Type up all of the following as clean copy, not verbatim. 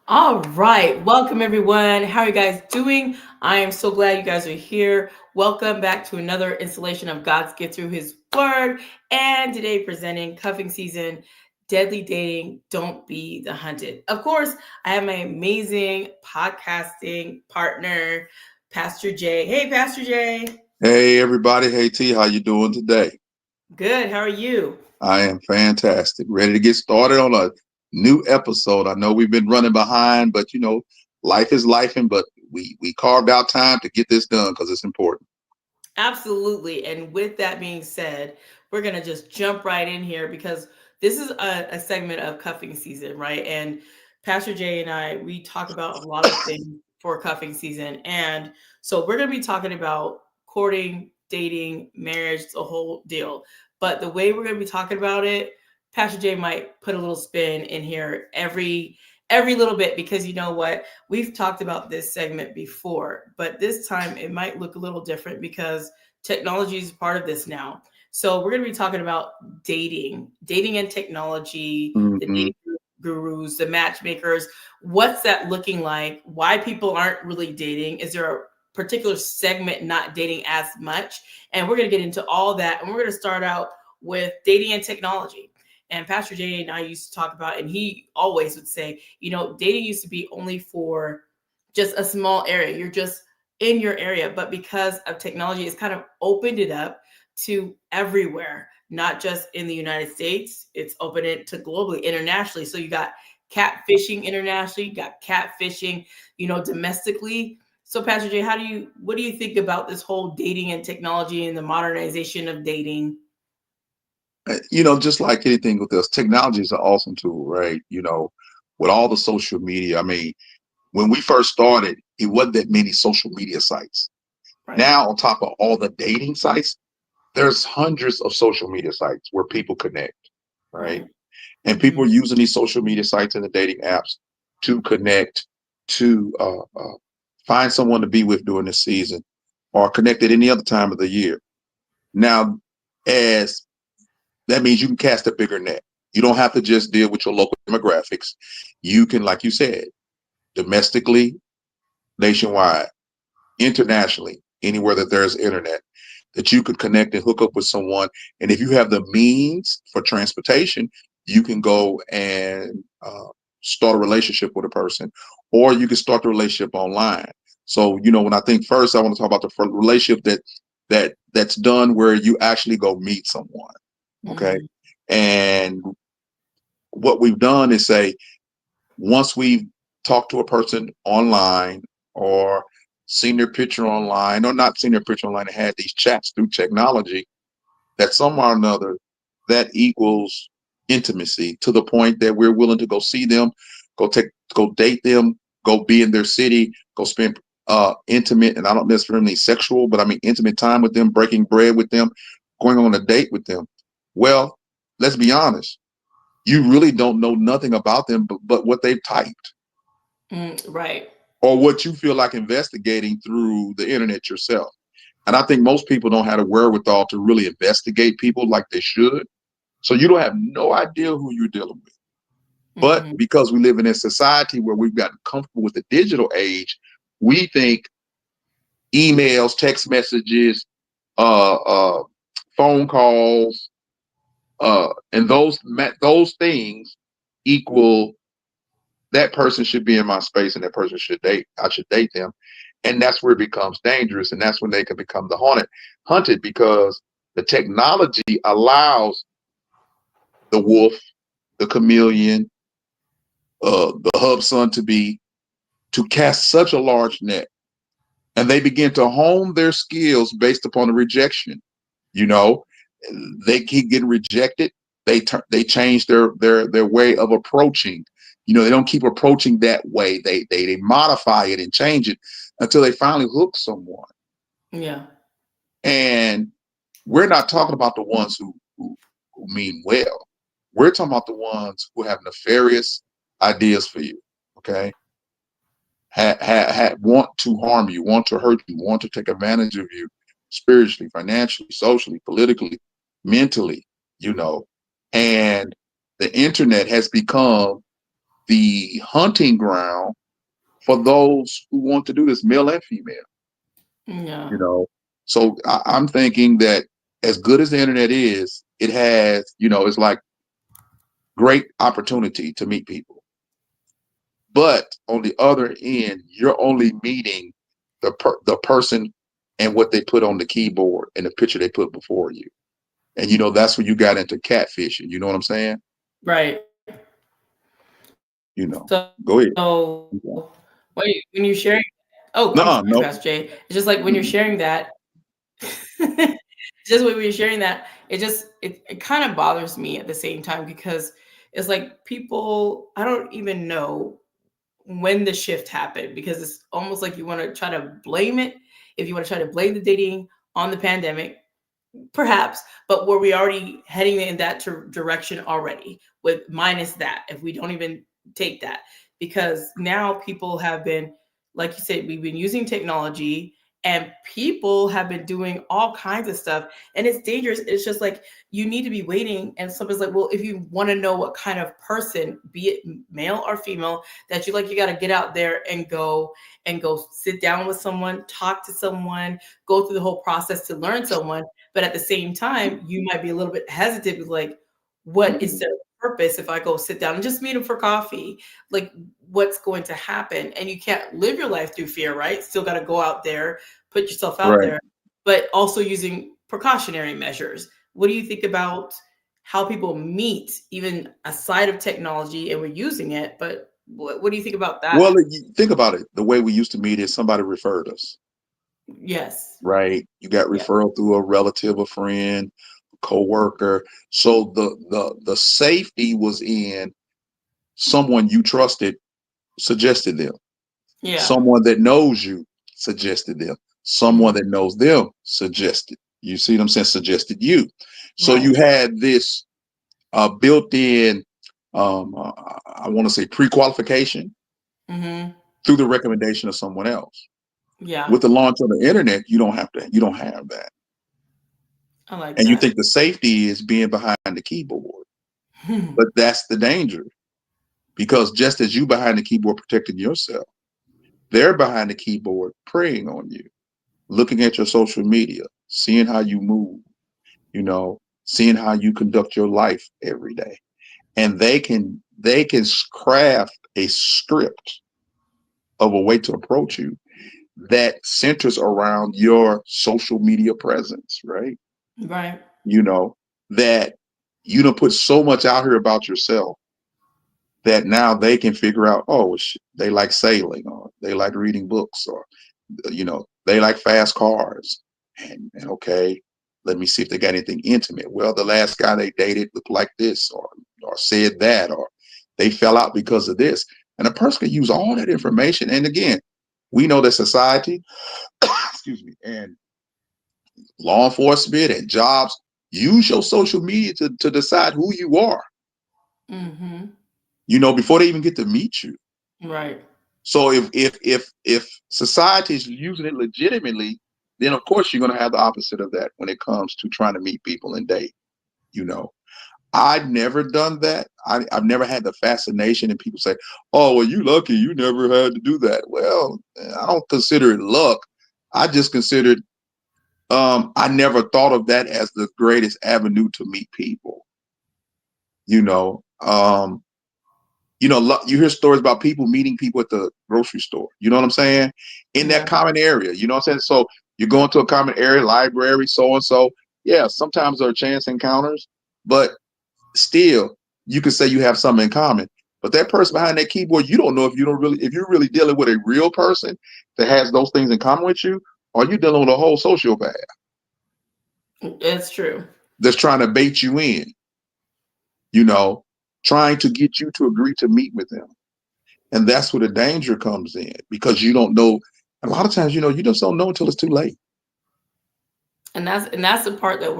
All right. Welcome, everyone. How are you guys doing? I am so glad you guys are here. Welcome back to another installation of God's Gift Through His Word. And today, presenting Cuffing Season, Deadly Dating, Don't Be the Hunted. Of course, I have my amazing podcasting partner, Pastor Jay. Hey, Pastor Jay. Hey, everybody. Hey, T, how you doing today? Good. How are you? I am fantastic. Ready to get started on a new episode. I know we've been running behind, but life is lifing, but we carved out time to get this done because it's important. Absolutely. And with that being said, we're going to just jump right in here because this is a segment of cuffing season, right? And Pastor Jay and I, we talk about a lot of things for cuffing season. And so we're going to be talking about courting, dating, marriage, the whole deal. But the way we're going to be talking about it, Pastor Jay might put a little spin in here every little bit because you know what? We've talked about this segment before, but this time it might look a little different because technology is part of this now. So we're going to be talking about dating and technology, the Mm-hmm. dating gurus, the matchmakers. What's that looking like? Why people aren't really dating? Is there a particular segment not dating as much? And we're going to get into all that. And we're going to start out with dating and technology. And Pastor Jay and I used to talk about, and he always would say, dating used to be only for just a small area. You're just in your area. But because of technology, it's kind of opened it up to everywhere, not just in the United States. It's opened it to globally, internationally. So you got catfishing internationally, you got catfishing, domestically. So Pastor Jay, what do you think about this whole dating and technology and the modernization of dating? Just like anything with us, technology is an awesome tool, right? With all the social media. I mean, when we first started, it wasn't that many social media sites. Right. Now, on top of all the dating sites, there's hundreds of social media sites where people connect, right? And people are using these social media sites and the dating apps to connect, to find someone to be with during the season or connect at any other time of the year. Now, as that means you can cast a bigger net. You don't have to just deal with your local demographics. You can, like you said, domestically, nationwide, internationally, anywhere that there's internet, that you could connect and hook up with someone. And if you have the means for transportation, you can go and start a relationship with a person, or you can start the relationship online. So, when I think first, I want to talk about the first relationship that's done where you actually go meet someone. Okay. And what we've done is say, once we've talked to a person online or seen their picture online or not seen their picture online and had these chats through technology, that somehow or another that equals intimacy to the point that we're willing to go see them, go date them, go be in their city, go spend intimate, and I don't necessarily mean sexual, but I mean intimate time with them, breaking bread with them, going on a date with them. Well, let's be honest. You really don't know nothing about them but what they've typed. Right. Or what you feel like investigating through the internet yourself. And I think most people don't have the wherewithal to really investigate people like they should. So you don't have no idea who you're dealing with. But because we live in a society where we've gotten comfortable with the digital age, we think emails, text messages, phone calls, and those things equal that person should be in my space and that person I should date them. And that's where it becomes dangerous. And that's when they can become hunted because the technology allows the wolf, the chameleon, the hubsun to cast such a large net. And they begin to hone their skills based upon the rejection. They keep getting rejected. they change their way of approaching. They don't keep approaching that way. They modify it and change it until they finally hook someone. Yeah. And we're not talking about the ones who mean well. We're talking about the ones who have nefarious ideas for you. Okay. Want to harm you, want to hurt you, want to take advantage of you spiritually, financially, socially, politically, mentally, and the internet has become the hunting ground for those who want to do this, male and female. Yeah. So I'm thinking that as good as the internet is, it has, it's like great opportunity to meet people. But on the other end, you're only meeting the person and what they put on the keyboard and the picture they put before you. And that's when you got into catfishing. You know what I'm saying? Right. So, Go ahead. When you're sharing, I'm sorry, No. Pastor Jay. It's just like when you're sharing that, just when you're sharing that, it kind of bothers me at the same time, because it's like people, I don't even know when the shift happened, because it's almost like you want to try to blame it. If you want to try to blame the dating on the pandemic, perhaps, but were we already heading in that direction already, with minus that, if we don't even take that? Because now people have been, like you said, we've been using technology, and people have been doing all kinds of stuff, and it's dangerous. It's just like, you need to be waiting, and somebody's like, well, if you want to know what kind of person, be it male or female, that you like, you got to get out there and go sit down with someone, talk to someone, go through the whole process to learn someone. But at the same time, you might be a little bit hesitant, like, what is their purpose if I go sit down and just meet them for coffee? Like, what's going to happen? And you can't live your life through fear, right? Still got to go out there, put yourself out there, but also using precautionary measures. What do you think about how people meet, even aside of technology, and we're using it, but what do you think about that? Well, think about it. The way we used to meet is somebody referred us. Yes. Right. You got referral through a relative, a friend, co-worker. So the safety was in someone you trusted suggested them. Yeah. Someone that knows you suggested them. Someone that knows them suggested. You see what I'm saying? Suggested you. So you had this built-in, I want to say pre-qualification through the recommendation of someone else. Yeah. With the launch of the internet, you don't have that. I like and that. You think the safety is being behind the keyboard, but that's the danger, because just as you behind the keyboard protecting yourself, they're behind the keyboard preying on you, looking at your social media, seeing how you move, seeing how you conduct your life every day, and they can craft a script of a way to approach you that centers around your social media presence, right? Right. That you don't put so much out here about yourself that now they can figure out, oh, they like sailing, or they like reading books, or, they like fast cars. And okay, let me see if they got anything intimate. Well, the last guy they dated looked like this, or said that, or they fell out because of this. And a person can use all that information. And again, we know that society, excuse me, and law enforcement and jobs use your social media to decide who you are. Before they even get to meet you. Right. So if society is using it legitimately, then of course you're going to have the opposite of that when it comes to trying to meet people and date. I've never done that. I've never had the fascination, and people say, oh, well, you lucky you never had to do that. Well, I don't consider it luck. I just considered I never thought of that as the greatest avenue to meet people. You hear stories about people meeting people at the grocery store. You know what I'm saying? In that common area. You know what I'm saying? So you're going to a common area, library, so-and-so. Yeah, sometimes there are chance encounters, but still, you could say you have something in common. But that person behind that keyboard, you don't know if you're really dealing with a real person that has those things in common with you, or you dealing with a whole sociopath. It's true. That's trying to bait you in. trying to get you to agree to meet with them. And that's where the danger comes in, because you don't know. A lot of times, you just don't know until it's too late. And that's the part that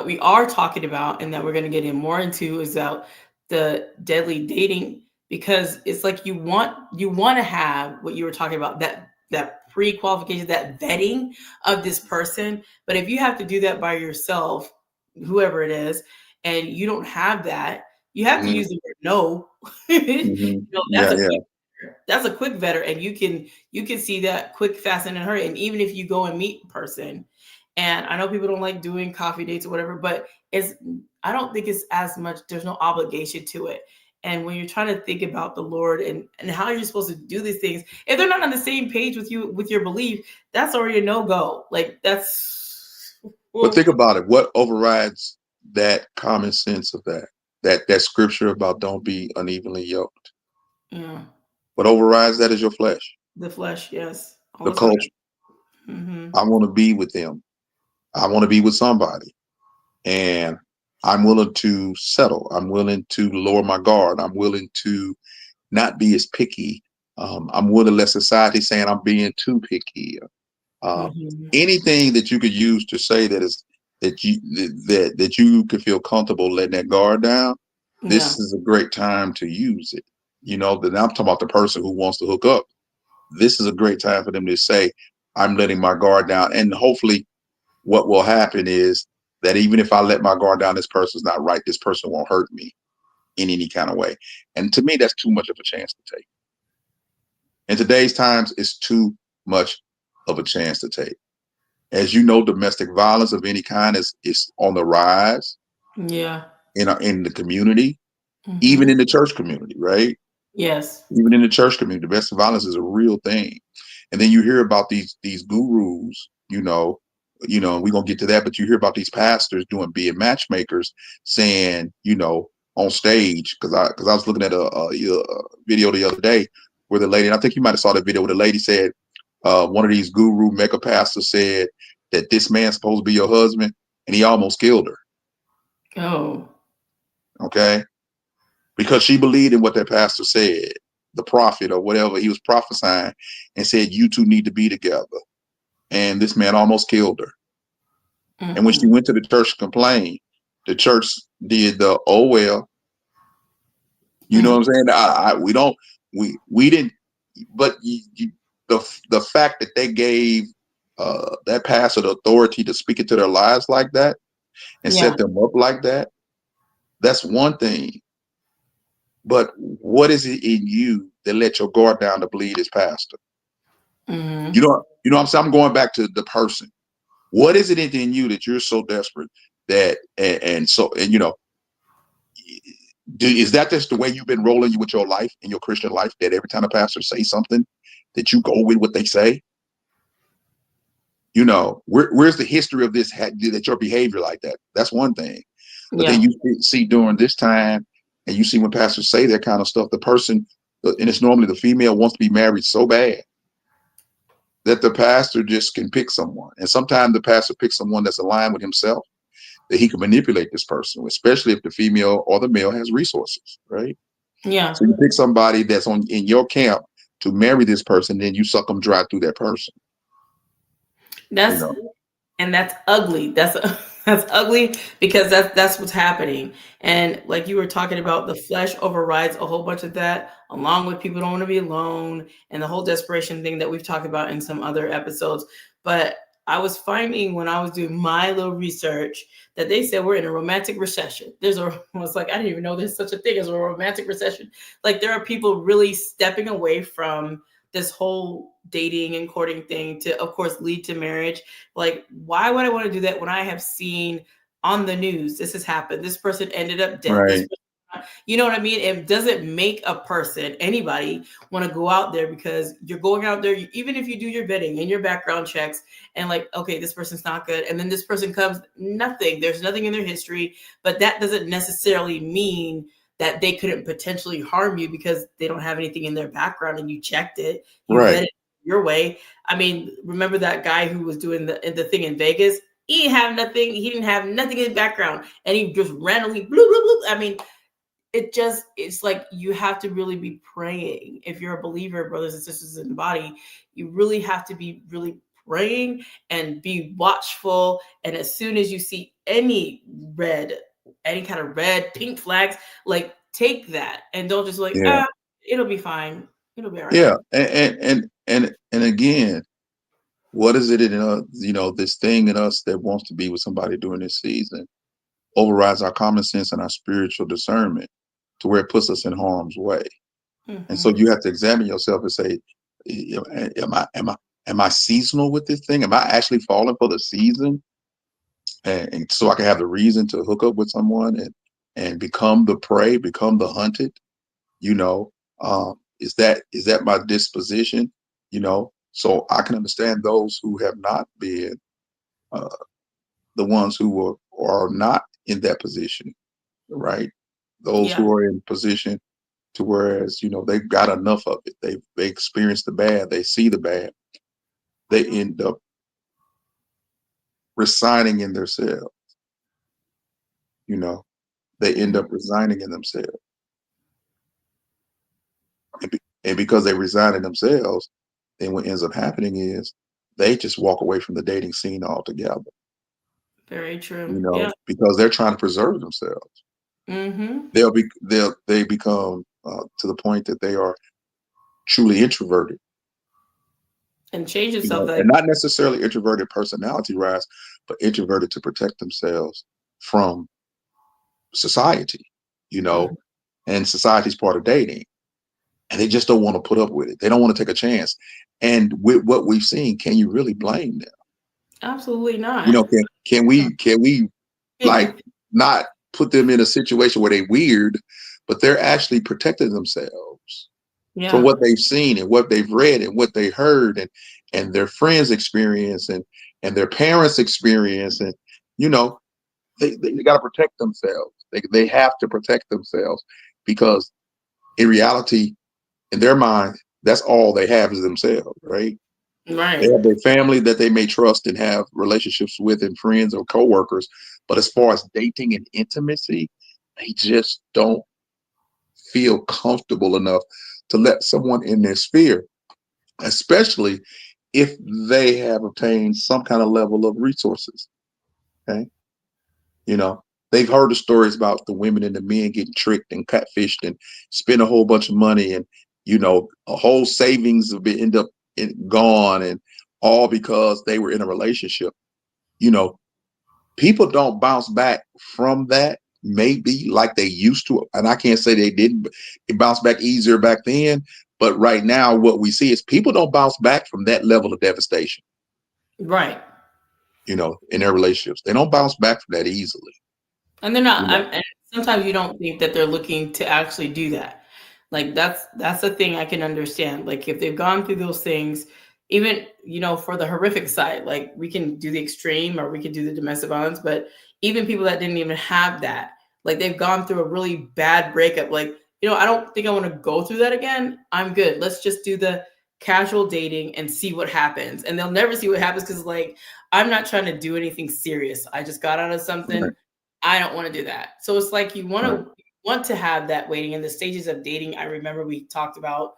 we are talking about, and that we're going to get in more into, is that the deadly dating, because it's like you want to have what you were talking about, that pre-qualification, that vetting of this person. But if you have to do that by yourself, whoever it is, and you don't have that, you have to use the word no. That's a quick vetter, and you can see that quick, fast, and in a hurry. And even if you go and meet in person, and I know people don't like doing coffee dates or whatever, but I don't think it's as much, there's no obligation to it. And when you're trying to think about the Lord and how you're supposed to do these things, if they're not on the same page with you, with your belief, that's already a no-go. Like, that's... But think about it. What overrides that common sense of that scripture about don't be unevenly yoked? Yeah. What overrides that is your flesh. The flesh, yes. The culture. Mm-hmm. I want to be with them. I want to be with somebody. And I'm willing to settle. I'm willing to lower my guard. I'm willing to not be as picky. I'm willing to let society saying I'm being too picky. Anything that you could use to say that you could feel comfortable letting that guard down. This is a great time to use it. Then I'm talking about the person who wants to hook up. This is a great time for them to say, I'm letting my guard down. And hopefully what will happen is that even if I let my guard down, this person's not right. This person won't hurt me in any kind of way. And to me, that's too much of a chance to take. In today's times, it's too much of a chance to take. As you know, domestic violence of any kind is on the rise. Yeah. In the community, even in the church community, right? Yes. Even in the church community, domestic violence is a real thing. And then you hear about these gurus, we're gonna get to that, but you hear about these pastors being matchmakers, saying, on stage, because I was looking at a video the other day where the lady, and I think you might have saw the video where the lady said, one of these guru mega pastors said that this man's supposed to be your husband, and he almost killed her. Oh. Okay. Because she believed in what that pastor said, the prophet or whatever he was prophesying, and said, you two need to be together. And this man almost killed her. And when she went to the church to complain, the church did the, oh, well, you know what I'm saying? We didn't, but the fact that they gave that pastor the authority to speak into their lives like that and set them up like that, that's one thing. But what is it in you that let your guard down to bleed as pastor? You know what I'm saying? I'm going back to the person. What is it in you that you're so desperate that, is that just the way you've been rolling with your life, in your Christian life, that every time a pastor says something that you go with what they say? Where's the history of this, that your behavior like that? That's one thing. But then you see during this time, and you see when pastors say that kind of stuff, the person, and it's normally the female, wants to be married so bad that the pastor just can pick someone. And sometimes the pastor picks someone that's aligned with himself, that he can manipulate this person, especially if the female or the male has resources, right? Yeah. So you pick somebody that's in your camp to marry this person, then you suck them dry through that person. And that's ugly. That's ugly, because that's what's happening. And like you were talking about, the flesh overrides a whole bunch of that, along with people don't want to be alone and the whole desperation thing that we've talked about in some other episodes. But I was finding, when I was doing my little research, that they said we're in a romantic recession. I was like, I didn't even know there's such a thing as a romantic recession. Like, there are people really stepping away from this whole dating and courting thing to, of course, lead to marriage. Like, why would I want to do that when I have seen on the news, this has happened, this person ended up dead, right? You know what I mean? It doesn't make a person, anybody, want to go out there, because you're going out there, even if you do your vetting and your background checks, and like, okay, this person's not good, and then this person comes, there's nothing in their history, but that doesn't necessarily mean that they couldn't potentially harm you because they don't have anything in their background and you checked it, you vetted it your way. I mean, remember that guy who was doing the thing in Vegas? He didn't have nothing. He didn't have nothing in the background, and he just randomly bloop bloop bloop. I mean, it's like you have to really be praying. If you're a believer, brothers and sisters in the body, you really have to be really praying and be watchful. And as soon as you see any kind of red, pink flags, like take that and don't just like, Yeah. it'll be fine. It'll be all right. Yeah. And again, what is it in us, this thing in us that wants to be with somebody during this season overrides our common sense and our spiritual discernment to where it puts us in harm's way. And so you have to examine yourself and say, am I seasonal with this thing? Am I actually falling for the season? And so I can have the reason to hook up with someone and become the prey, become the hunted, is that my disposition? So I can understand those who have not been the ones who are not in that position, right? Those who are in position to whereas, they've got enough of it. They experience the bad, they see the bad, they end up resigning in themselves, they end up resigning in themselves. And because they resign in themselves, then what ends up happening is they just walk away from the dating scene altogether. Very true. Yeah. Because they're trying to preserve themselves. They become to the point that they are truly introverted and change yourself, and not necessarily introverted personality rise, but introverted to protect themselves from society, and society's part of dating, and they just don't want to put up with it. They don't want to take a chance. And with what we've seen, can you really blame them? Absolutely not. Can we like not put them in a situation where they're weird, but they're actually protecting themselves from what they've seen and what they've read and what they heard and their friends experience and their parents experience. And, they got to protect themselves. They have to protect themselves because in reality, in their mind, that's all they have is themselves, right? Right. They have their family that they may trust and have relationships with and friends or coworkers. But as far as dating and intimacy, they just don't feel comfortable enough to let someone in their sphere, especially if they have obtained some kind of level of resources. Okay. They've heard the stories about the women and the men getting tricked and catfished and spend a whole bunch of money and, a whole savings have been end up gone, and all because they were in a relationship. People don't bounce back from that maybe like they used to, and I can't say they didn't. It bounced back easier back then, but right now what we see is people don't bounce back from that level of devastation. Right. In their relationships, they don't bounce back from that easily. And they're not. And sometimes you don't think that they're looking to actually do that. Like that's the thing I can understand. Like if they've gone through those things, even for the horrific side, like we can do the extreme or we can do the domestic violence, but even people that didn't even have that, like they've gone through a really bad breakup. Like I don't think I want to go through that again. I'm good. Let's just do the casual dating and see what happens. And they'll never see what happens because like I'm not trying to do anything serious. I just got out of something. Right. I don't want to do that. So it's like you want to have that waiting in the stages of dating. I remember we talked about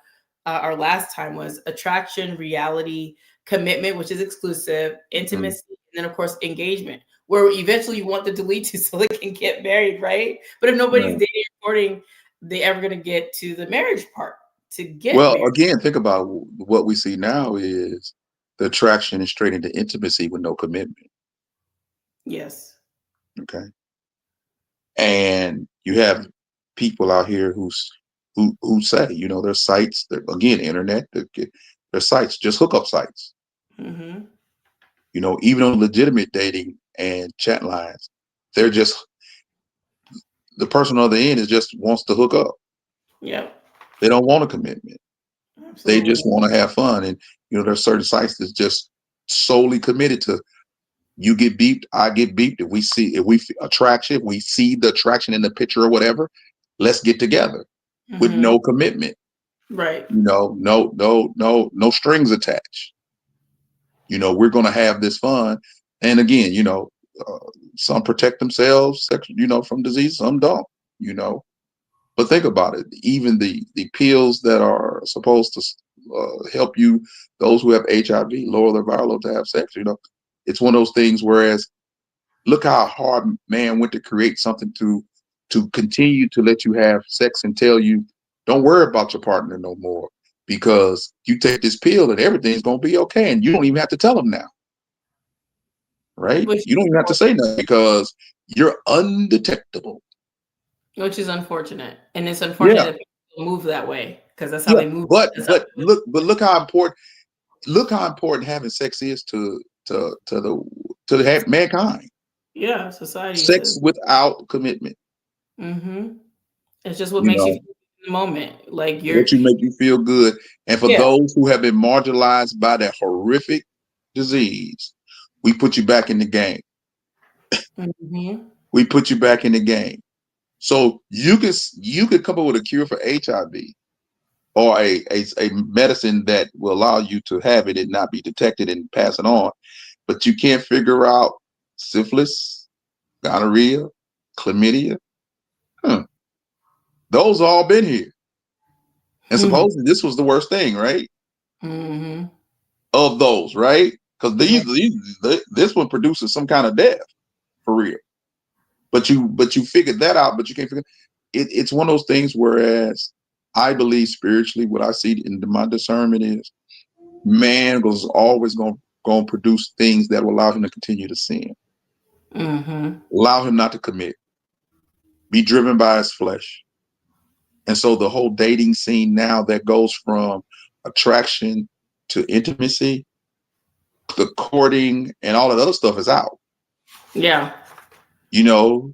our last time was attraction, reality, commitment, which is exclusive, intimacy, and then of course engagement, where eventually you want them to lead to so they can get married, right? But if nobody's dating or courting, they ever going to get to the marriage part to get married. Again, think about what we see now is the attraction is straight into intimacy with no commitment. Yes. Okay. And you have people out here who say, there's sites that, again, internet, there's sites, just hookup sites. Mm-hmm. Even on legitimate dating and chat lines, they're just, the person on the other end is just wants to hook up. Yep. They don't want a commitment. Absolutely. They just want to have fun. And, there's certain sites that's just solely committed to, you get beeped, I get beeped. If we see attraction, we see the attraction in the picture or whatever, let's get together with no commitment. Right. No strings attached. We're going to have this fun. And again, some protect themselves, from disease, some don't, But think about it. Even the pills that are supposed to help you, those who have HIV, lower their viral load to have sex, it's one of those things. Whereas, look how hard man went to create something to continue to let you have sex and tell you, don't worry about your partner no more, because you take this pill and everything's gonna be okay, and you don't even have to tell them now, right? Which You don't even have to say nothing because you're undetectable. which is unfortunate, and it's unfortunate Yeah, that people move that way because that's how yeah. they move. But That's how but look how important having sex is to mankind. yeah, society Sex says. without commitment, Mm-hmm. It's just what you makes you know, feel in the moment. Like you're, let you make you feel good. And for yeah. those who have been marginalized by that horrific disease, we put you back in the game. Mm-hmm. We put you back in the game. So you could come up with a cure for HIV, or a medicine that will allow you to have it and not be detected and pass it on. But you can't figure out syphilis, gonorrhea, chlamydia. Huh. Those all been here. And supposedly this was the worst thing, right? Mm-hmm. Of those, right? Because Yeah. this one produces some kind of death for real. But you figured that out, but you can't figure it's one of those things. Whereas I believe spiritually, what I see in my discernment is man was always going to produce things that will allow him to continue to sin, Mm-hmm. allow him not to commit, be driven by his flesh. And so the whole dating scene now that goes from attraction to intimacy, the courting and all that other stuff is out. Yeah. You know,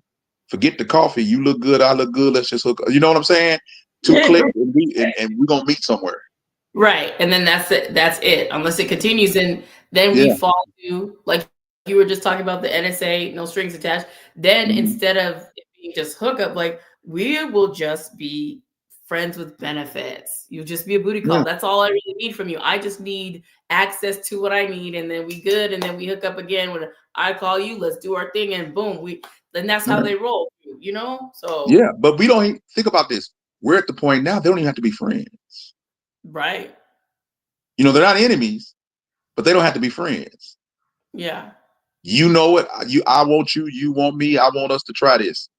forget the coffee. You look good, I look good. Let's just hook up. You know what I'm saying? Two Yeah. clicks and we're gonna meet somewhere. Right. And then that's it. That's it. Unless it continues, and then we Yeah. fall to, like you were just talking about, the NSA, no strings attached. Then Mhm. instead of it being just hookup, like we will just be friends with benefits. You'll just be a booty Yeah. call. That's all I really need from you. I just need access to what I need, and then we good, and then we hook up again when I call you, let's do our thing, and boom, then that's how Right. they roll, you know? So Yeah. But we don't even think about this. We're at the point now, they don't even have to be friends. right. They're not enemies, but they don't have to be friends. Yeah. You know it. I want you, you want me, I want us to try this.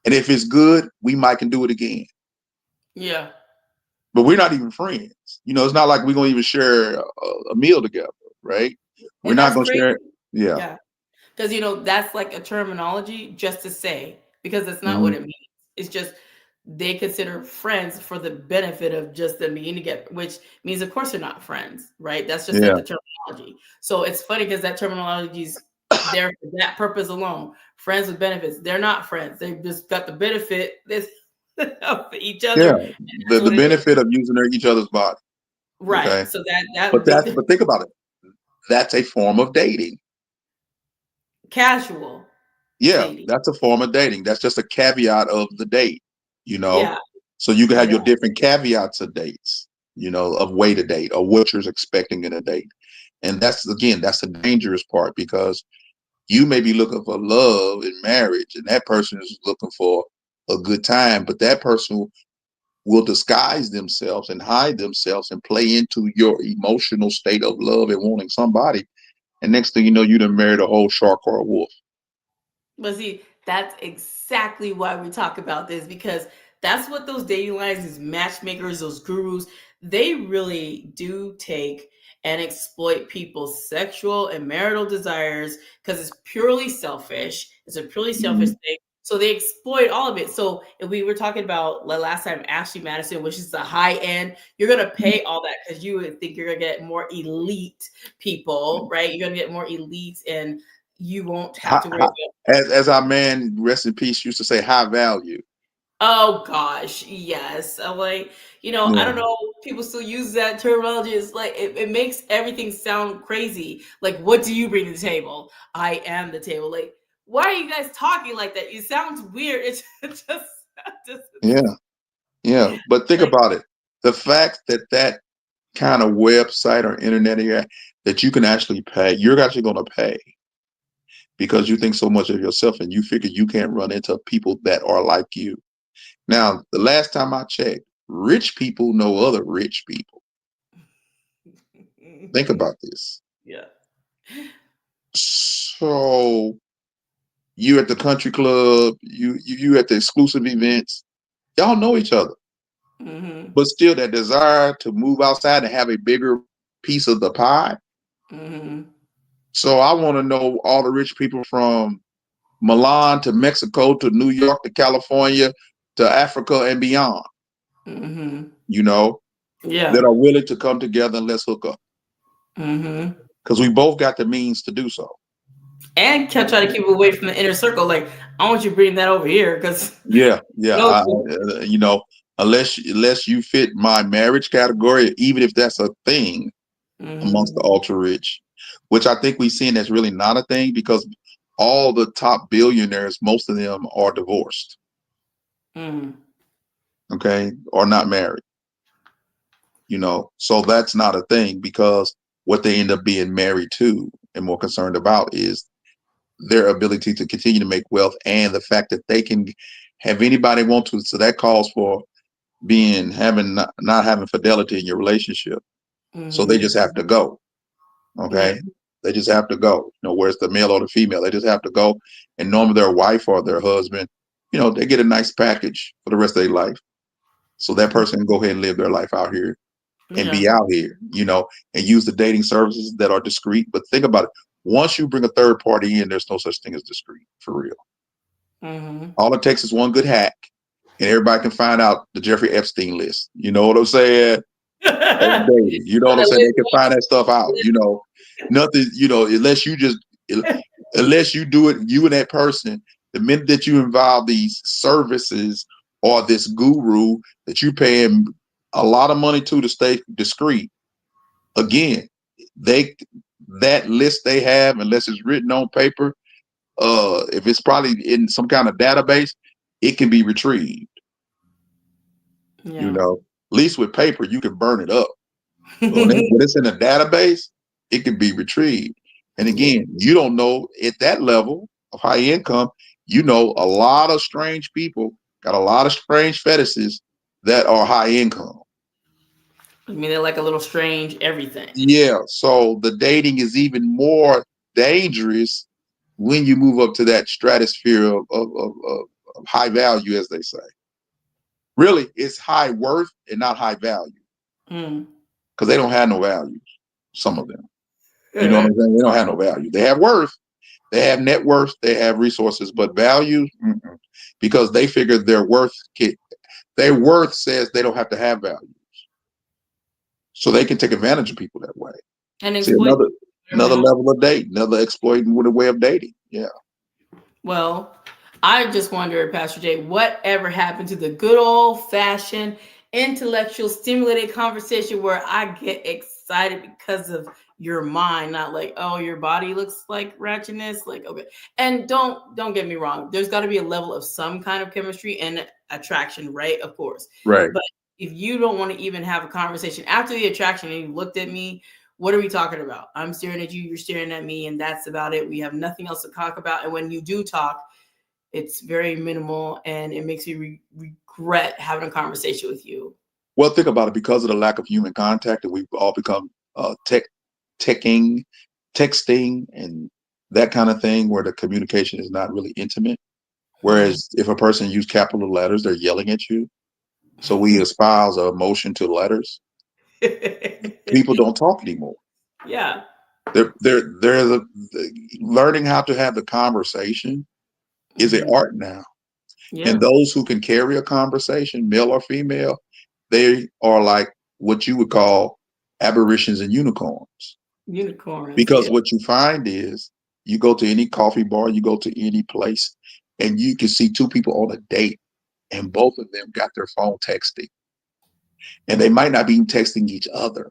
And if it's good, we might can do it again. Yeah. But we're not even friends. It's not like we're gonna even share a meal together, right? We're And not that's gonna crazy. share. Yeah. Yeah. Because that's like a terminology just to say, because that's not what Mhm. it means. It's just they consider friends for the benefit of just them being together, which means of course they're not friends, right? That's just like Yeah. the terminology. So it's funny because that terminology is there for that purpose alone. Friends with benefits. They're not friends. They've just got the benefit this of each Yeah. other. The That's the what it is. benefit of using each other's body. Right. Okay. So that But would be the think about it. That's a form of dating. casual Yeah, dating. that's a form of dating. That's just a caveat of the date, you know. Yeah. So you can have Yeah. your different caveats of dates, of way to date or what you're expecting in a date. And that's the dangerous part, because you may be looking for love in marriage and that person is looking for a good time, but that person will disguise themselves and hide themselves and play into your emotional state of love and wanting somebody. And next thing you know, you done married a whole shark or a wolf. But see, that's exactly why we talk about this, because that's what those dating lines, these matchmakers, those gurus, they really do take and exploit people's sexual and marital desires because it's purely selfish. It's a purely selfish Mhm. thing. So they exploit all of it. So if we were talking about last time, Ashley Madison, which is the high end, you're gonna pay all that because you would think you're gonna get more elite people, right? You're gonna get more elite, and you won't have to worry about. As our man, rest in peace, used to say, high value. Oh gosh, yes. I'm like, I Yeah. don't know. People still use that terminology. It's like it makes everything sound crazy. Like, what do you bring to the table? I am the table. Like, why are you guys talking like that? It sounds weird. Just Yeah. Yeah. But think like, about it. The fact that kind of website or internet area that you can actually pay, you're actually going to pay because you think so much of yourself and you figure you can't run into people that are like you. Now, the last time I checked, rich people know other rich people. Think about this. Yeah. So you at the country club, you at the exclusive events, y'all know each other. Mm-hmm. But still that desire to move outside and have a bigger piece of the pie. Mm-hmm. So I want to know all the rich people from Milan to Mexico to New York to California to Africa and beyond, Mm-hmm. you know, that Yeah. are willing to come together and let's hook up. Mm-hmm. Because we both got the means to do so. And kept trying to keep away from the inner circle. Like, I want you to bring that over here because Yeah, no. you know, unless you fit my marriage category, even if that's a thing amongst Mm-hmm. the ultra rich, which I think we've seen that's really not a thing because all the top billionaires, most of them are divorced, Mm. okay, or not married, you know. So that's not a thing because what they end up being married to and more concerned about is their ability to continue to make wealth and the fact that they can have anybody want to. So that calls for having not having fidelity in your relationship. So they Mm-hmm. just have to go. Yeah. Okay. They just have to go. You know, where's the male or the female? They just have to go. And normally their wife or their husband, you know, they get a nice package for the rest of their life. So that person can go ahead and live their life out here and Yeah. be out here, you know, and use the dating services that are discreet. But think about it. Once you bring a third party in, there's no such thing as discreet for real. Mm-hmm. All it takes is one good hack and everybody can find out the Jeffrey Epstein list. You know what I'm saying? You know what I'm saying? They can find that stuff out. You know, nothing. You know, unless you do it, you and that person. The minute that you involve these services or this guru that you paying a lot of money to stay discreet, again, they that list they have, unless it's written on paper, if it's probably in some kind of database, it can be retrieved. You Yeah. know, at least with paper, you can burn it up. When it's in a database, it can be retrieved. And Yeah. again, you don't know at that level of high income, you know, a lot of strange people got a lot of strange fetishes that are high income. I mean, they're like a little strange everything. Yeah. So the dating is even more dangerous when you move up to that stratosphere of high value, as they say. Really, it's high worth and not high value Mm. because they don't have no value, some of them. You know what I'm saying? They don't have no value. They have worth, they have net worth, they have resources, but value, because they figure their worth says they don't have to have value, so they can take advantage of people that way. And See, exploit another level of date, another exploiting with a way of dating. Yeah. Well, I just wonder, Pastor Jay, whatever happened to the good old fashioned intellectual stimulated conversation where I get excited because of your mind, not like, oh, your body looks like ratchetness. Like, okay. And don't get me wrong, there's got to be a level of some kind of chemistry and attraction, right? Of course. Right. But if you don't want to even have a conversation after the attraction and you looked at me, what are we talking about? I'm staring at you, you're staring at me, and that's about it. We have nothing else to talk about. And when you do talk, it's very minimal and it makes me regret having a conversation with you. Well, think about it. Because of the lack of human contact, that we've all become texting, and that kind of thing, where the communication is not really intimate. Whereas if a person used capital letters, they're yelling at you. So we espouse a emotion to letters. People don't talk anymore. Yeah. They're learning how to have the conversation is an art now. Yeah. And those who can carry a conversation, male or female, they are like what you would call aberrations and unicorns. Unicorns. Because Yeah. what you find is you go to any coffee bar, you go to any place, and you can see two people on a date, and both of them got their phone texting. And they might not be even texting each other.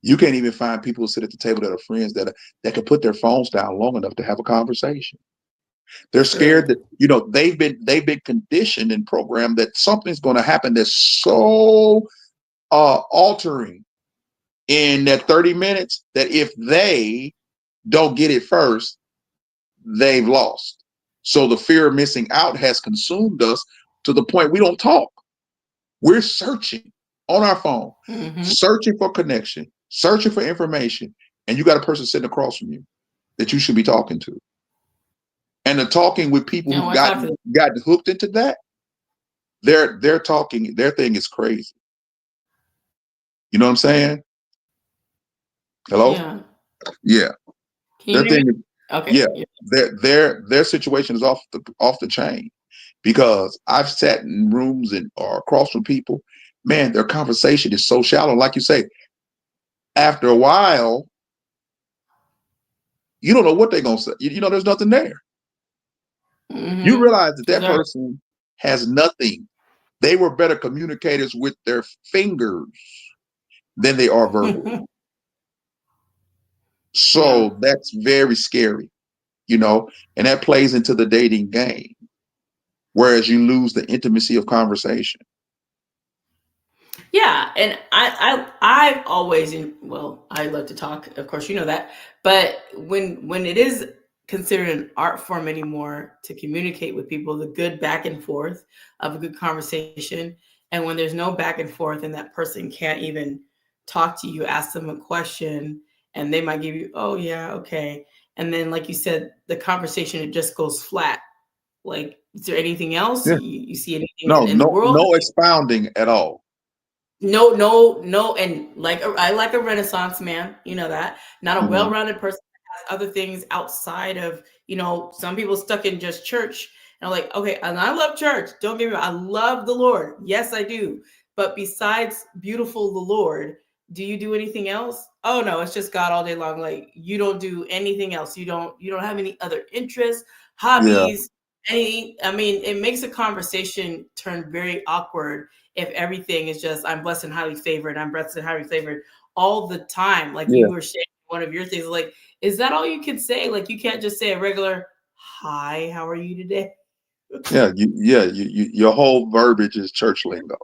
You can't even find people who sit at the table that are friends that can put their phones down long enough to have a conversation. They're scared that, you know, they've been conditioned and programmed that something's going to happen that's so altering in that 30 minutes that if they don't get it first, they've lost. So the fear of missing out has consumed us to the point we don't talk. We're searching on our phone, searching for connection, searching for information, and you got a person sitting across from you that you should be talking to. And the talking with people who got hooked into that, they're talking, their thing is crazy. You know what I'm saying? Hello? Yeah. Yeah. Their thing is, okay. Yeah. Their situation is off the chain, because I've sat in rooms or across from people, man, their conversation is so shallow. Like you say, after a while, you don't know what they're gonna say. You know, there's nothing there. You realize that person has nothing. They were better communicators with their fingers than they are verbal. So that's very scary, you know, and that plays into the dating game, whereas you lose the intimacy of conversation. Yeah, and I've always, I love to talk, of course, you know that, but when it is considered an art form anymore to communicate with people, the good back and forth of a good conversation, and when there's no back and forth and that person can't even talk to you, ask them a question, and they might give you, oh yeah, okay, and then like you said, the conversation, it just goes flat. Like, is there anything else? Yeah. You see anything in the world? No expounding at all. No, and like I like a Renaissance man, you know that. Not a well-rounded person that has other things outside of, some people stuck in just church. And I'm like, okay, and I love church. Don't get me wrong, I love the Lord. Yes, I do. But besides beautiful the Lord, do you do anything else? Oh no, it's just God all day long. Like, you don't do anything else. You don't have any other interests, hobbies, anything. I mean, it makes a conversation turn very awkward if everything is just, I'm blessed and highly favored, I'm blessed and highly favored all the time. Like you were saying, one of your things, like, is that all you can say? Like, you can't just say a regular, hi, how are you today? Your whole verbiage is church lingo.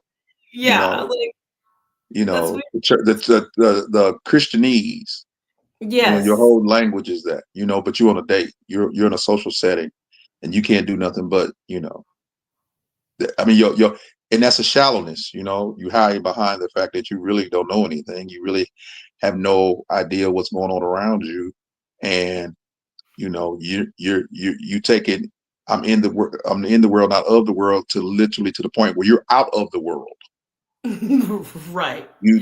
Yeah. The Christianese. Yes. Your whole language is that, but you're on a date, you're in a social setting, and you can't do nothing but, I mean, and that's a shallowness, you hide behind the fact that you really don't know anything. You really have no idea what's going on around you. And, you take it, I'm in the world, not of the world, to literally to the point where you're out of the world. Right. You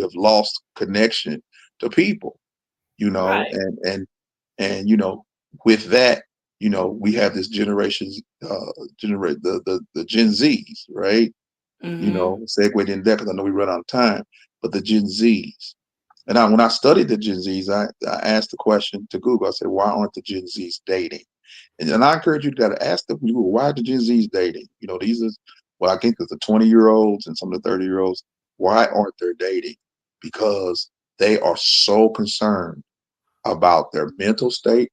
have lost connection to people, right. and with that, we have this generation, the Gen Zs, right? Segue in that, because I know we run out of time, but the Gen Zs. And when I studied the Gen Zs, I asked the question to Google. I said, why aren't the Gen Zs dating? And I encourage you to ask them, why are the Gen Zs dating? These are, I think it's the 20-year-olds and some of the 30-year-olds. Why aren't they dating? Because they are so concerned about their mental state,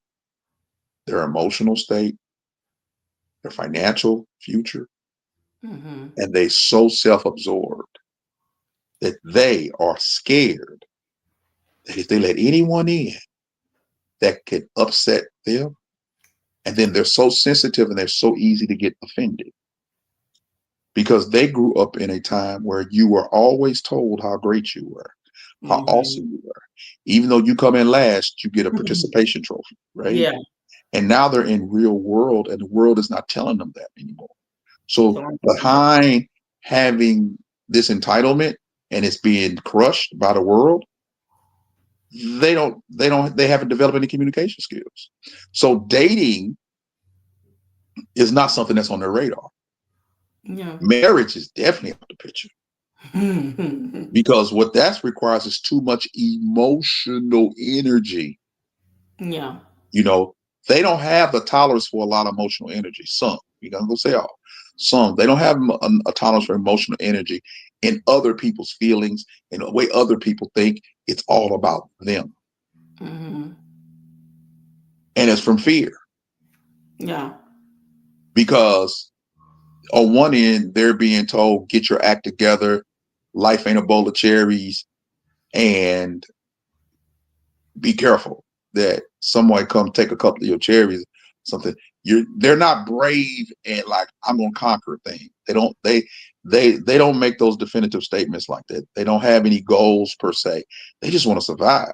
their emotional state, their financial future, and they so self-absorbed that they are scared that if they let anyone in, that could upset them. And then they're so sensitive and they're so easy to get offended, because they grew up in a time where you were always told how great you were, how awesome you were. Even though you come in last, you get a participation trophy, right? Yeah. And now they're in real world, and the world is not telling them that anymore. So behind having this entitlement and it's being crushed by the world, they haven't developed any communication skills. So dating is not something that's on their radar. Yeah. Marriage is definitely out the picture. Because what that requires is too much emotional energy. Yeah. They don't have the tolerance for a lot of emotional energy. Some, you're gonna go say all. Some, they don't have a tolerance for emotional energy in other people's feelings, in the way other people think. It's all about them. And it's from fear. Yeah. Because on one end, they're being told, get your act together. Life ain't a bowl of cherries. And be careful. that someone come take a couple of your cherries, something. They're not brave and like, I'm gonna conquer a thing. They don't make those definitive statements like that. They don't have any goals per se. They just want to survive.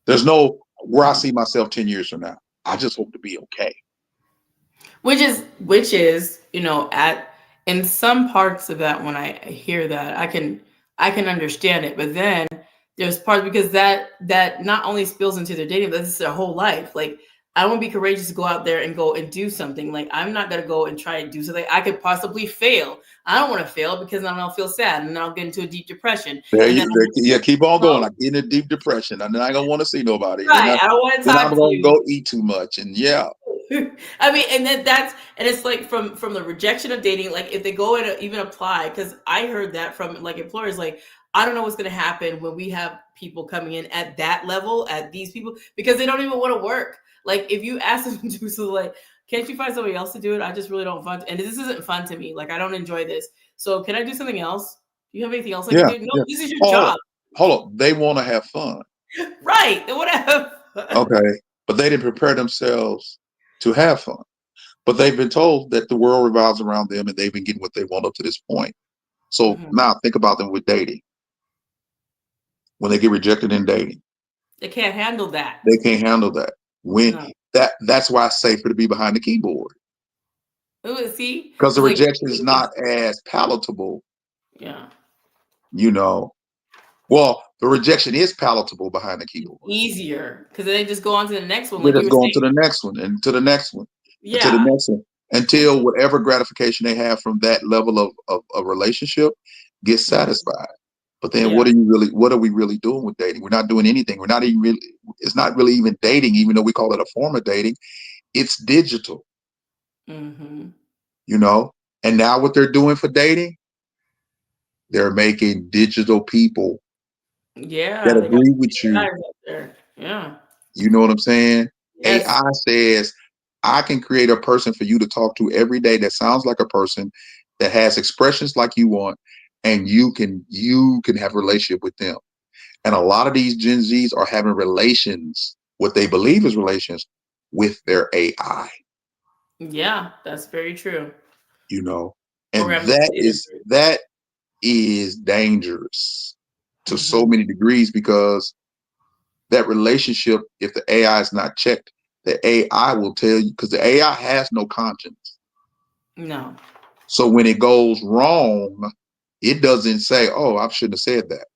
There's no where I see myself 10 years from now. I just hope to be okay. Which is, in some parts of that, when I hear that, I can understand it. But then there's parts, because that not only spills into their dating, but this is their whole life. Like, I want to be courageous to go out there and go and do something. Like, I'm not going to go and try to do something I could possibly fail. I don't want to fail, because then I'll feel sad and then I'll get into a deep depression. Keep on going. I get in a deep depression and then I don't want to see nobody. Right. I don't want to talk I'm going to go eat too much. And yeah. I mean, and then it's like from the rejection of dating, like if they go and even apply, because I heard that from like employers, like, I don't know what's going to happen when we have people coming in at that level, at these people, because they don't even want to work. Like, if you ask them to do so, like, can't you find somebody else to do it? I just really don't fun. And this isn't fun to me. Like, I don't enjoy this. So can I do something else? Do you have anything else I can do? No, this is your job. Hold on. They want to have fun. Right. They want to have fun. Okay. But they didn't prepare themselves to have fun. But they've been told that the world revolves around them and they've been getting what they want up to this point. So now think about them with dating. When they get rejected in dating, they can't handle that. They can't handle that. That's why it's safer to be behind the keyboard. Ooh, see? Because the rejection is not as palatable. Yeah. Well, the rejection is palatable behind the keyboard. Easier, because they just go on to the next one. They just go on to the next one and to the next one. Yeah. To the next one. Until whatever gratification they have from that level of a relationship gets satisfied. But then what are we really doing with dating? We're not doing anything. We're not even really, it's not really even dating, even though we call it a form of dating. It's digital. And now what they're doing for dating, they're making digital people that agree with you. Yeah. You know what I'm saying? Yes. AI says, I can create a person for you to talk to every day that sounds like a person, that has expressions like you want, and you can have a relationship with them. And a lot of these Gen Zs are having relations, what they believe is relations, with their AI. Yeah, that's very true. And that is dangerous to so many degrees, because that relationship, if the AI is not checked, the AI will tell you, because the AI has no conscience. No. So when it goes wrong, it doesn't say, oh, I shouldn't have said that.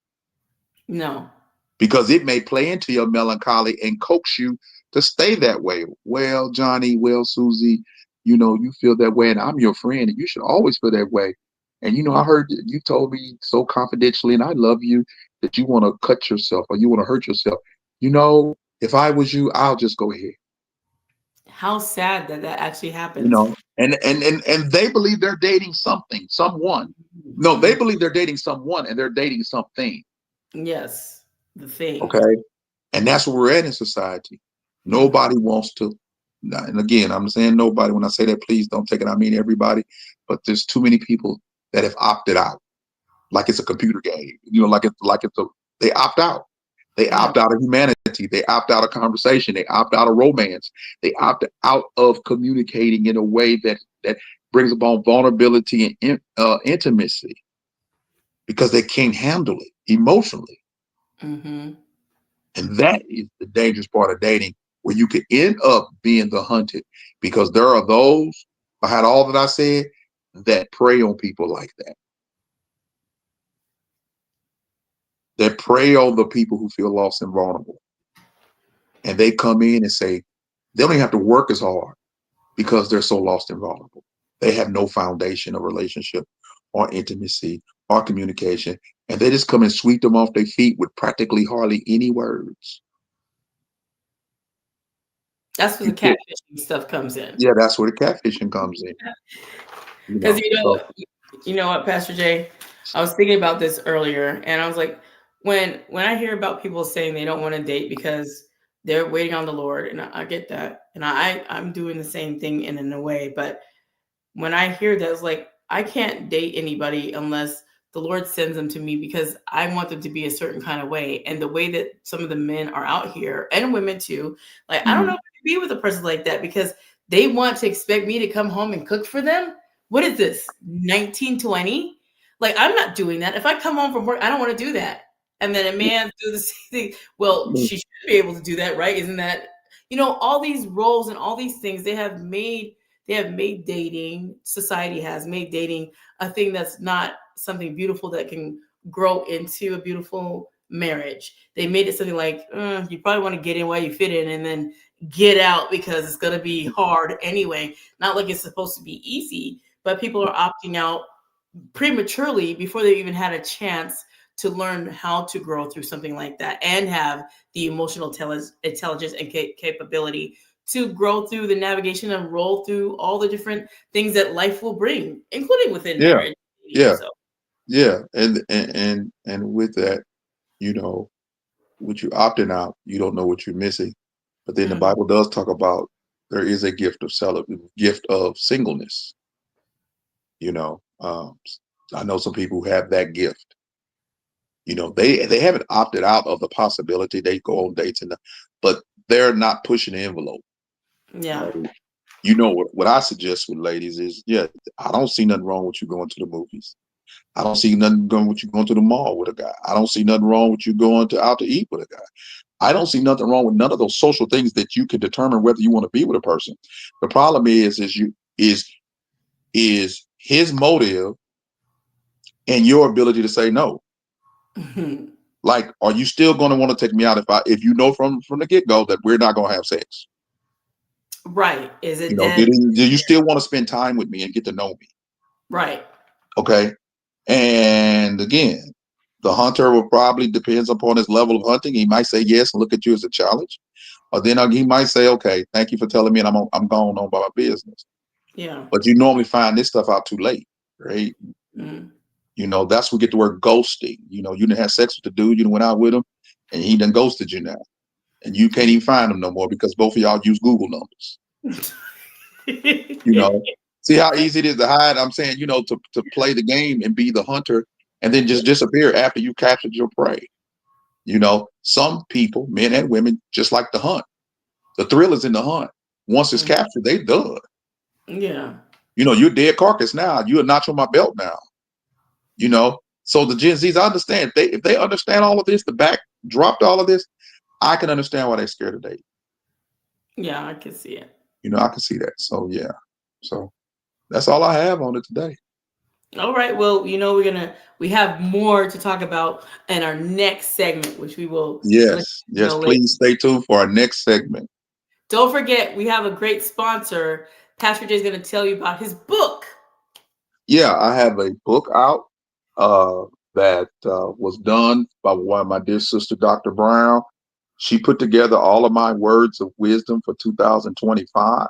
No. Because it may play into your melancholy and coax you to stay that way. Well, Johnny, well, Susie, you feel that way, and I'm your friend, and you should always feel that way. And I heard you told me so confidentially, and I love you, that you want to cut yourself or you want to hurt yourself. If I was you, I'll just go ahead. How sad that actually happens. And they believe they're dating someone. No, they believe they're dating someone and they're dating something. Yes, the thing. Okay. And that's where we're at in society. Nobody wants to. And again, I'm saying nobody. When I say that, please don't take it. I mean everybody. But there's too many people that have opted out, like it's a computer game. They opt out. They opt out of humanity. They opt out of conversation. They opt out of romance. They opt out of communicating in a way that brings about vulnerability and intimacy, because they can't handle it emotionally. And that is the dangerous part of dating, where you could end up being the hunted, because there are those, behind all that I said, that prey on people like that. That prey on the people who feel lost and vulnerable. And they come in and say, they don't even have to work as hard because they're so lost and vulnerable. They have no foundation of relationship or intimacy or communication. And they just come and sweep them off their feet with practically hardly any words. That's where the catfishing stuff comes in. Yeah, that's where the catfishing comes in. Because you know what, Pastor Jay, I was thinking about this earlier, and I was like, when I hear about people saying they don't want to date because they're waiting on the Lord, and I get that, and I'm doing the same thing in a way, but when I hear that, it's like, I can't date anybody unless the the Lord sends them to me because I want them to be a certain kind of way. And the way that some of the men are out here, and women too, like, I don't know if I can be with a person like that, because they want to expect me to come home and cook for them. What is this, 1920? Like, I'm not doing that. If I come home from work, I don't want to do that. And then a man do the same thing. Well, she should be able to do that, right? Isn't that, all these roles and all these things they have made dating, society has made dating a thing that's not something beautiful that can grow into a beautiful marriage. They made it something like, you probably want to get in while you fit in and then get out because it's going to be hard anyway. Not like it's supposed to be easy, but people are opting out prematurely before they even had a chance to learn how to grow through something like that and have the emotional intelligence and capability to grow through the navigation and roll through all the different things that life will bring, including within marriage. Yeah. So. Yeah. And with that, with you opting out, you don't know what you're missing. But then the Bible does talk about there is a gift of singleness. I know some people who have that gift. They haven't opted out of the possibility they go on dates, but they're not pushing the envelope. Yeah. What I suggest with ladies is, I don't see nothing wrong with you going to the movies. I don't see nothing wrong with you going to the mall with a guy. I don't see nothing wrong with you going out to eat with a guy. I don't see nothing wrong with none of those social things that you can determine whether you want to be with a person. The problem is his motive and your ability to say no. Like, are you still going to want to take me out if you know from the get-go that we're not going to have sex? Right. Is it do you still want to spend time with me and get to know me? Right. Okay. And again, the hunter will probably depends upon his level of hunting. He might say yes and look at you as a challenge, or then he might say, "Okay, thank you for telling me, and I'm going on by my business." Yeah. But you normally find this stuff out too late, right? That's where we get the word ghosting. You didn't have sex with the dude, you done went out with him, and he done ghosted you now, and you can't even find him no more because both of y'all use Google numbers. See how easy it is to hide. I'm saying, to play the game and be the hunter and then just disappear after you captured your prey. Some people, men and women, just like the hunt. The thrill is in the hunt. Once it's captured, they done. Yeah. You're dead carcass now. You're a notch on my belt now. So the Gen Zs, I understand. If they understand all of this, the backdrop to all of this, I can understand why they're scared of dating. Yeah, I can see it. I can see that. So yeah. So that's all I have on it today. All right. Well, we have more to talk about in our next segment, which we will. Yes. Please stay tuned for our next segment. Don't forget, we have a great sponsor. Pastor Jay is going to tell you about his book. Yeah, I have a book out that was done by one of my dear sister, Dr. Brown. She put together all of my words of wisdom for 2025.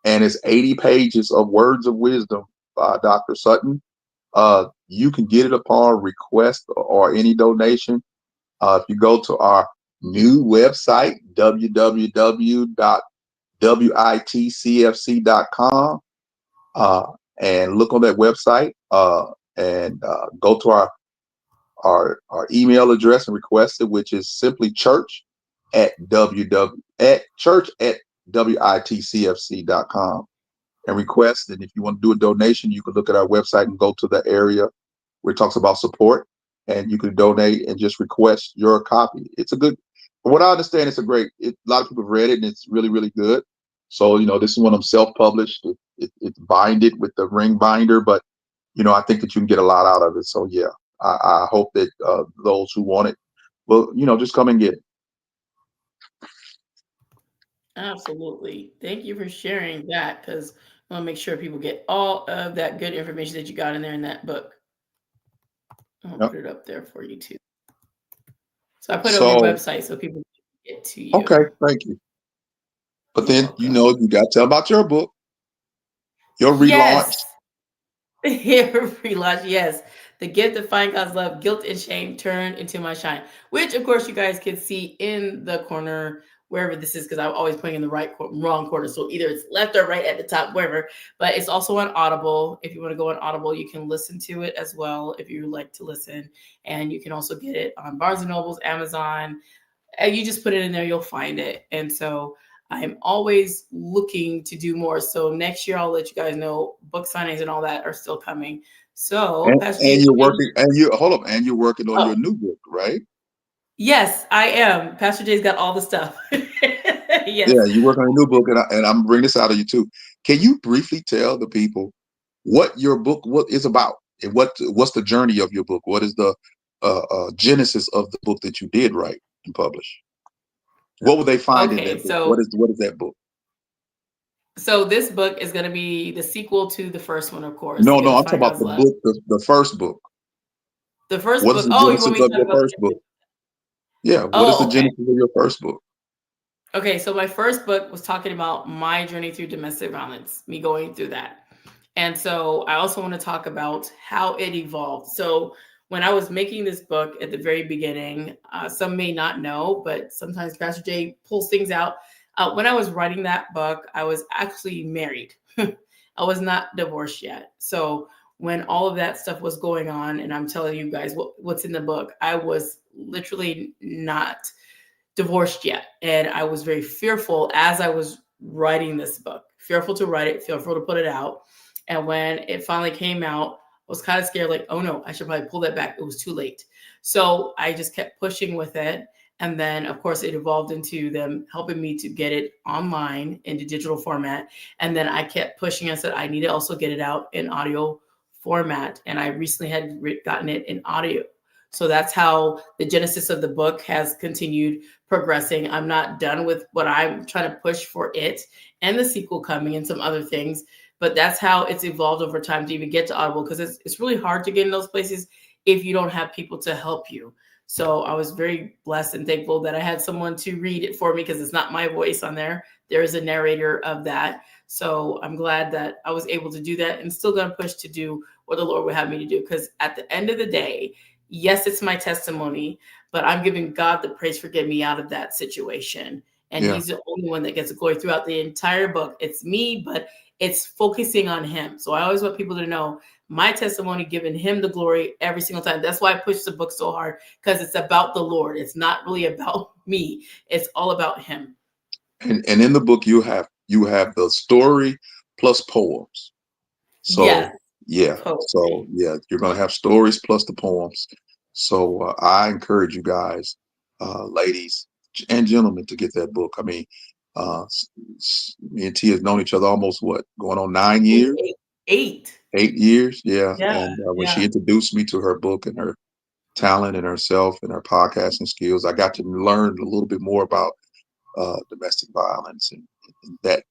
And it's 80 pages of words of wisdom by Dr. Sutton. You can get it upon request or any donation. If you go to our new website, www.witcfc.com, and look on that website and go to our email address and request it, which is simply church@witcfc.com, and request. And if you want to do a donation, you can look at our website and go to the area where it talks about support, and you can donate and just request your copy. It's a good, from what I understand, it's a lot of people have read it and it's really, really good. So, this is one of them self-published. It's binded with the ring binder, but, I think that you can get a lot out of it. So yeah, I hope that those who want it will, just come and get it. Absolutely. Thank you for sharing that, because I want to make sure people get all of that good information that you got in there in that book. I'll put it up there for you too. So I put it on your website so people can get to you. Okay, thank you. But then, you got to tell about your book, your relaunch. Your relaunch, yes. The Gift of Finding God's Love, Guilt and Shame Turned into My Shine, which, of course, you guys can see in the corner wherever this is, because I'm always putting in the wrong corner. So either it's left or right at the top, wherever. But it's also on Audible. If you want to go on Audible, you can listen to it as well if you like to listen. And you can also get it on Barnes and Nobles, Amazon. And you just put it in there, you'll find it. And so I'm always looking to do more. So next year, I'll let you guys know book signings and all that are still coming. So, Pastor And Jay, you're working, and you hold up, and you're working on your oh, new book, right? yes, I am. Pastor Jay's got all the stuff. Yeah, Yes. you're working on a new book, and I'm bringing this out of you too. Can you briefly tell the people what your book what is about, and what's the journey of your book? What is the genesis of the book that you did write and publish? What will they find in Okay, that book? What is that book? so this book is going to be the sequel to the first one, of course. No, You're no, going to I'm talking find about God's the love. book, the first book. The first What is book. the Oh, you want genesis me to of talk your about? first book? Yeah, what is the Oh, okay. genesis of your first book? Okay, so my first book was talking about my journey through domestic violence, me going through that. And so I also want to talk about how it evolved. So when I was making this book at the very beginning, some may not know, but sometimes Pastor Jay pulls things out. When I was writing that book, I was actually married. I was not divorced yet. So when all of that stuff was going on, and I'm telling you guys what's in the book, I was literally not divorced yet. And I was very fearful as I was writing this book, fearful to write it, fearful to put it out. And when it finally came out, I was kind of scared, like, oh no, I should probably pull that back. It was too late. So I just kept pushing with it. And then, of course, it evolved into them helping me to get it online into digital format. And then I kept pushing. I said, I need to also get it out in audio format. And I recently had gotten it in audio. So that's how the genesis of the book has continued progressing. I'm not done with what I'm trying to push for it and the sequel coming and some other things, but that's how it's evolved over time to even get to Audible, because it's really hard to get in those places if you don't have people to help you. So I was very blessed and thankful that I had someone to read it for me, because it's not my voice on there. There is a narrator of that. So I'm glad that I was able to do that, and still going to push to do what the Lord would have me to do. Because at the end of the day, yes, it's my testimony, but I'm giving God the praise for getting me out of that situation. And Yeah. he's the only one that gets the glory throughout the entire book. It's me, but it's focusing on him. So I always want people to know my testimony, giving him the glory every single time. That's why I push the book so hard, because it's about the Lord. It's not really about me. It's all about him. And in the book you have the story plus poems. So Yes, yeah, poetry. you're gonna have stories plus the poems. So I encourage you guys, ladies and gentlemen, to get that book. I mean, me and T has known each other almost going on 9 years, Eight. Eight. 8 years, yeah. Yeah, And when she yeah. introduced me to her book and her talent and herself and her podcasting skills, I got to learn a little bit more about domestic violence and that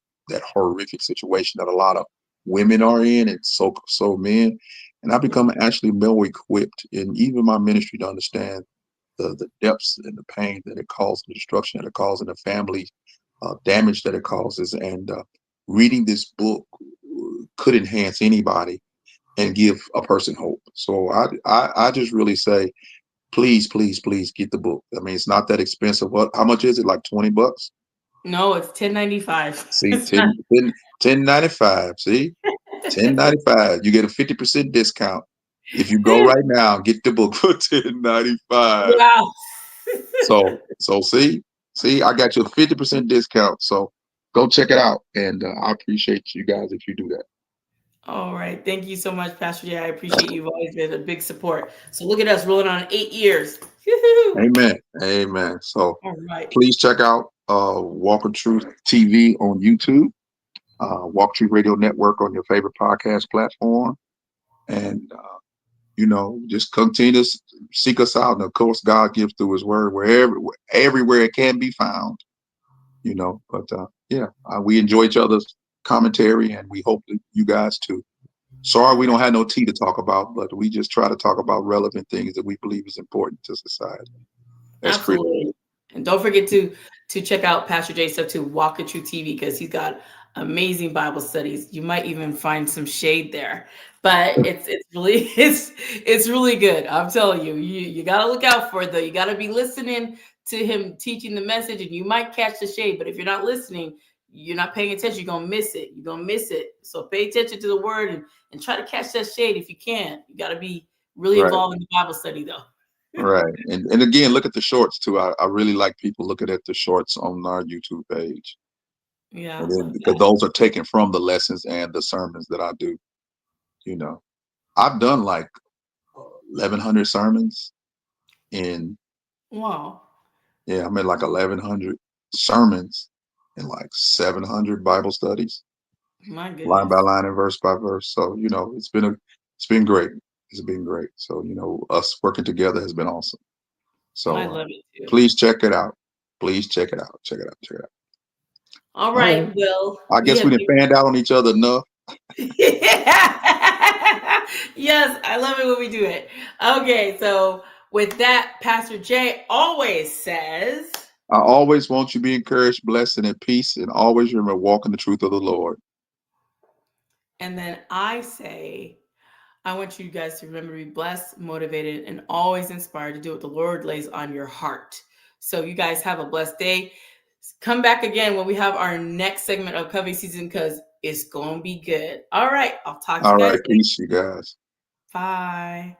horrific situation that a lot of women are in, and so men. And I become actually more equipped in even my ministry to understand the depths and the pain that it causes, the destruction that it causes in the family, damage that it causes. And reading this book could enhance anybody and give a person hope. So I just really say, please, please, please get the book. I mean, it's not that expensive. How much is it? Like $20? No, it's 10.95. See, It's not. 10.95. See, 10.95. You get a 50% discount if you go right now. Get the book for 10.95. Wow. So see, I got you a 50% discount. So go check it out, and I appreciate you guys if you do that. All right. Thank you so much, Pastor Jay. I appreciate you've always been a big support. So look at us rolling on 8 years. Woo-hoo. Amen. Amen. So All right. please check out Walk of Truth TV on YouTube, Walk Truth Radio Network on your favorite podcast platform, and just continue to seek us out. And of course, God gives through His Word everywhere it can be found. But we enjoy each other's commentary, and we hope that you guys too. Sorry, we don't have no tea to talk about, but we just try to talk about relevant things that we believe is important to society. That's Absolutely. critical. And don't forget to check out Pastor Jay stuff too, Walk of Truth TV, because he's got amazing Bible studies. You might even find some shade there. But it's really it's really good. I'm telling you, you gotta look out for it though. You gotta be listening to him teaching the message, and you might catch the shade, but if you're not listening, you're not paying attention, you're gonna miss it. You're gonna miss it. So pay attention to the word and try to catch that shade if you can. You got to be really Right. involved in the Bible study though. Right. And again, look at the shorts too. I really like people looking at the shorts on our YouTube page. Yeah, And then, because those are taken from the lessons and the sermons that I do. You know, I've done like 1,100 sermons in, wow. yeah, I mean like 1,100 sermons and like 700 Bible studies, My line goodness. by line and verse by verse. So, you know, it's been great. It's been great. So, you know, us working together has been awesome. So I love it too. please check it out. Please check it out. Check it out. Check it out. All right. Well, I guess we didn't fanned out on each other enough. Yes, I love it when we do it. Okay, so with that, Pastor Jay always says, I always want you to be encouraged, blessed, and at peace, and always remember walking the truth of the Lord. And then I say, I want you guys to remember to be blessed, motivated, and always inspired to do what the Lord lays on your heart. So you guys have a blessed day. Come back again when we have our next segment of Covey season, because it's going to be good. All right. I'll talk to you guys later. Peace, you guys. Bye.